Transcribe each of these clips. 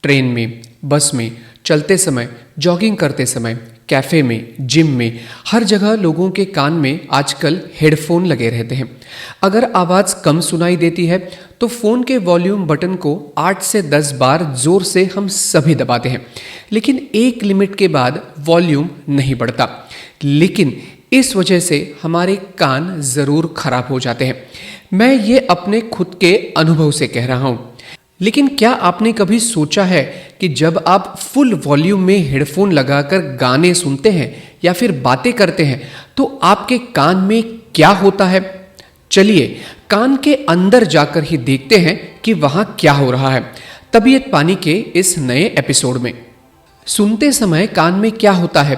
Train में, बस में, चलते समय, जॉगिंग करते समय, कैफे में, जिम में, हर जगह लोगों के कान में आजकल हेडफोन लगे रहते हैं। अगर आवाज़ कम सुनाई देती है तो फ़ोन के वॉल्यूम बटन को 8 से 10 बार ज़ोर से हम सभी दबाते हैं, लेकिन एक लिमिट के बाद वॉल्यूम नहीं बढ़ता। लेकिन इस वजह से हमारे कान ज़रूर खराब हो जाते हैं। मैं ये अपने खुद के अनुभव से कह रहा हूँ। लेकिन क्या आपने कभी सोचा है कि जब आप फुल वॉल्यूम में हेडफोन लगाकर गाने सुनते हैं या फिर बातें करते हैं तो आपके कान में क्या होता है? चलिए कान के अंदर जाकर ही देखते हैं कि वहां क्या हो रहा है। तबीयत पानी के इस नए एपिसोड में सुनते समय कान में क्या होता है,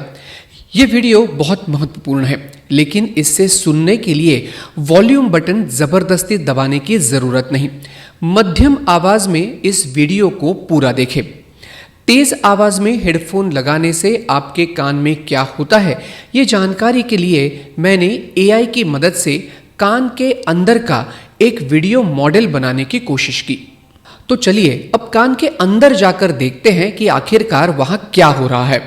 ये वीडियो बहुत महत्वपूर्ण है, लेकिन इससे सुनने के लिए वॉल्यूम बटन जबरदस्ती दबाने की जरूरत नहीं। मध्यम आवाज में इस वीडियो को पूरा देखें। तेज आवाज में हेडफोन लगाने से आपके कान में क्या होता है, ये जानकारी के लिए मैंने AI की मदद से कान के अंदर का एक वीडियो मॉडल बनाने की कोशिश की। तो चलिए अब कान के अंदर जाकर देखते हैं कि आखिरकार वहां क्या हो रहा है।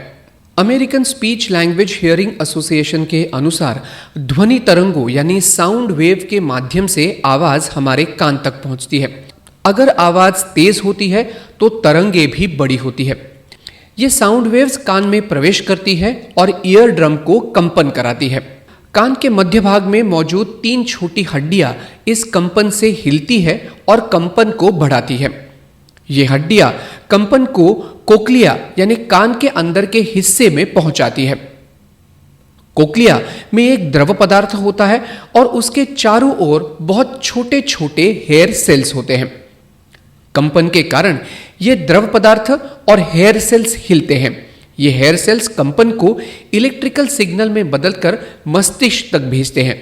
American speech language hearing association के अनुसार ध्वनि तरंगों यानी साउंड वेव के माध्यम से आवाज हमारे कान तक पहुंचती है। अगर आवाज तेज होती है तो तरंगे भी बड़ी होती है। ये साउंड वेव्स कान में प्रवेश करती है और ईयर ड्रम को कंपन कराती है। कान के मध्य भाग में मौजूद 3 छोटी हड्डियां इस कंपन से हिलती है और कंपन को बढ़ाती है। ये हड्डियां कंपन को कोक्लिया यानी कान के अंदर के हिस्से में पहुंचाती है। कोक्लिया में एक द्रव पदार्थ होता है और उसके चारों ओर बहुत छोटे छोटे हेयर सेल्स होते हैं। कंपन के कारण ये द्रव पदार्थ और हेयर सेल्स हिलते हैं। ये हेयर सेल्स कंपन को इलेक्ट्रिकल सिग्नल में बदलकर मस्तिष्क तक भेजते हैं।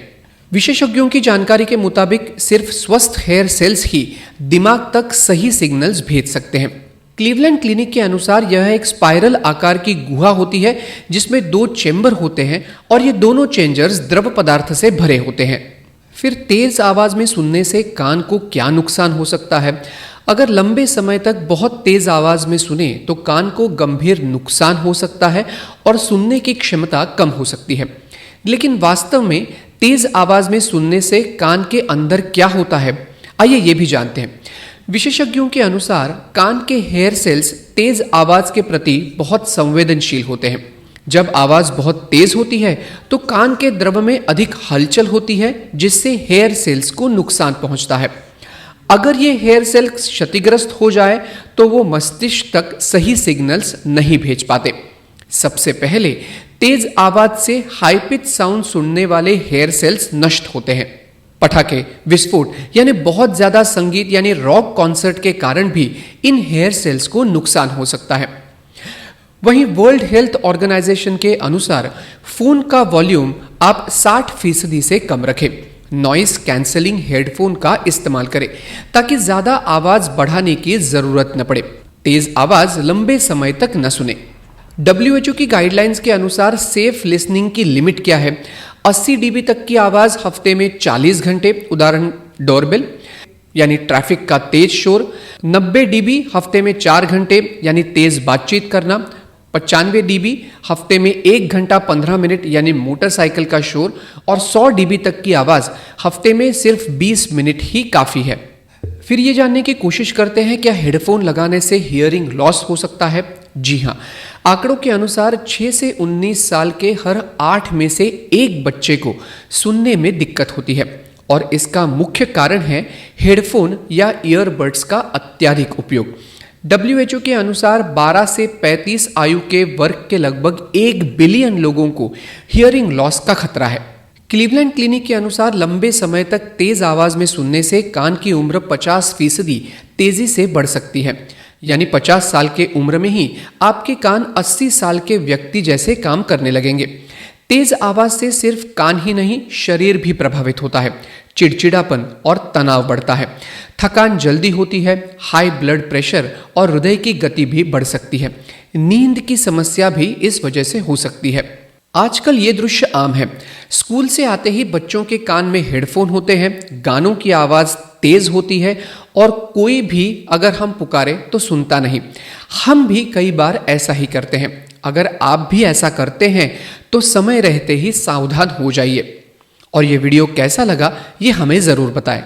विशेषज्ञों की जानकारी के मुताबिक सिर्फ स्वस्थ हेयर सेल्स ही दिमाग तक सही सिग्नल्स भेज सकते हैं। क्लीवलैंड क्लिनिक के अनुसार यह एक स्पाइरल आकार की गुहा होती है जिसमें 2 चेंबर होते हैं और ये दोनों चेंबर्स द्रव पदार्थ से भरे होते हैं। फिर तेज आवाज में सुनने से कान को क्या नुकसान हो सकता है? अगर लंबे समय तक बहुत तेज आवाज में सुने तो कान को गंभीर नुकसान हो सकता है और सुनने की क्षमता कम हो सकती है। लेकिन वास्तव में तेज आवाज में सुनने से कान के अंदर क्या होता है, आइए ये भी जानते हैं। विशेषज्ञों के अनुसार कान के हेयर सेल्स तेज आवाज के प्रति बहुत संवेदनशील होते हैं। जब आवाज बहुत तेज होती है तो कान के द्रव में अधिक हलचल होती है जिससे हेयर सेल्स को नुकसान पहुंचता है। अगर ये हेयर सेल्स क्षतिग्रस्त हो जाए तो वो मस्तिष्क तक सही सिग्नल्स नहीं भेज पाते। सबसे पहले तेज आवाज से हाई पिच साउंड सुनने वाले हेयर सेल्स नष्ट होते हैं। पटाखे, विस्फोट यानी बहुत ज्यादा संगीत यानी रॉक कॉन्सर्ट के कारण भी इन हेयर सेल्स को नुकसान हो सकता है। वहीं वर्ल्ड हेल्थ ऑर्गेनाइजेशन के अनुसार फोन का वॉल्यूम आप 60% से कम रखें। नॉइस कैंसलिंग हेडफोन का इस्तेमाल करें ताकि ज्यादा आवाज बढ़ाने की जरूरत न पड़े। तेज आवाज लंबे समय तक न सुने। WHO की गाइडलाइंस के अनुसार सेफ लिसनिंग की लिमिट क्या है? 80 dB तक की आवाज हफ्ते में 40 घंटे, उदाहरण डोरबेल यानी ट्रैफिक का तेज शोर। 90 dB हफ्ते में 4 घंटे यानी तेज बातचीत करना। 95 dB हफ्ते में 1 घंटा 15 मिनट यानी मोटरसाइकिल का शोर। और 100 dB तक की आवाज हफ्ते में सिर्फ 20 मिनट ही काफी है। फिर ये जानने की कोशिश करते हैं क्या हेडफोन लगाने से हियरिंग लॉस हो सकता है? जी हाँ, आंकड़ों के अनुसार 6 से 19 साल के हर 8 में से 1 बच्चे को सुनने में दिक्कत होती है और इसका मुख्य कारण है हेडफोन या ईयरबड्स का अत्यधिक उपयोग। WHO के अनुसार 12 से 35 आयु के वर्ग के लगभग 1 बिलियन लोगों को हियरिंग लॉस का खतरा है। क्लीवलैंड क्लिनिक के अनुसार लंबे समय तक तेज आवाज में सुनने से कान की उम्र 50% तेजी से बढ़ सकती है। यानी 50 साल के उम्र में ही आपके कान 80 साल के व्यक्ति जैसे काम करने लगेंगे। तेज आवाज से सिर्फ कान ही नहीं, शरीर भी प्रभावित होता है। चिड़चिड़ापन और तनाव बढ़ता है। थकान जल्दी होती है। हाई ब्लड प्रेशर और हृदय की गति भी बढ़ सकती है। नींद की समस्या भी इस वजह से हो सकती है। आजकल ये दृश्य आम है। स्कूल से आते ही बच्चों के कान में हेडफोन होते हैं। गानों की आवाज तेज होती है और कोई भी अगर हम पुकारे तो सुनता नहीं। हम भी कई बार ऐसा ही करते हैं। अगर आप भी ऐसा करते हैं तो समय रहते ही सावधान हो जाइए। और ये वीडियो कैसा लगा ये हमें ज़रूर बताएं।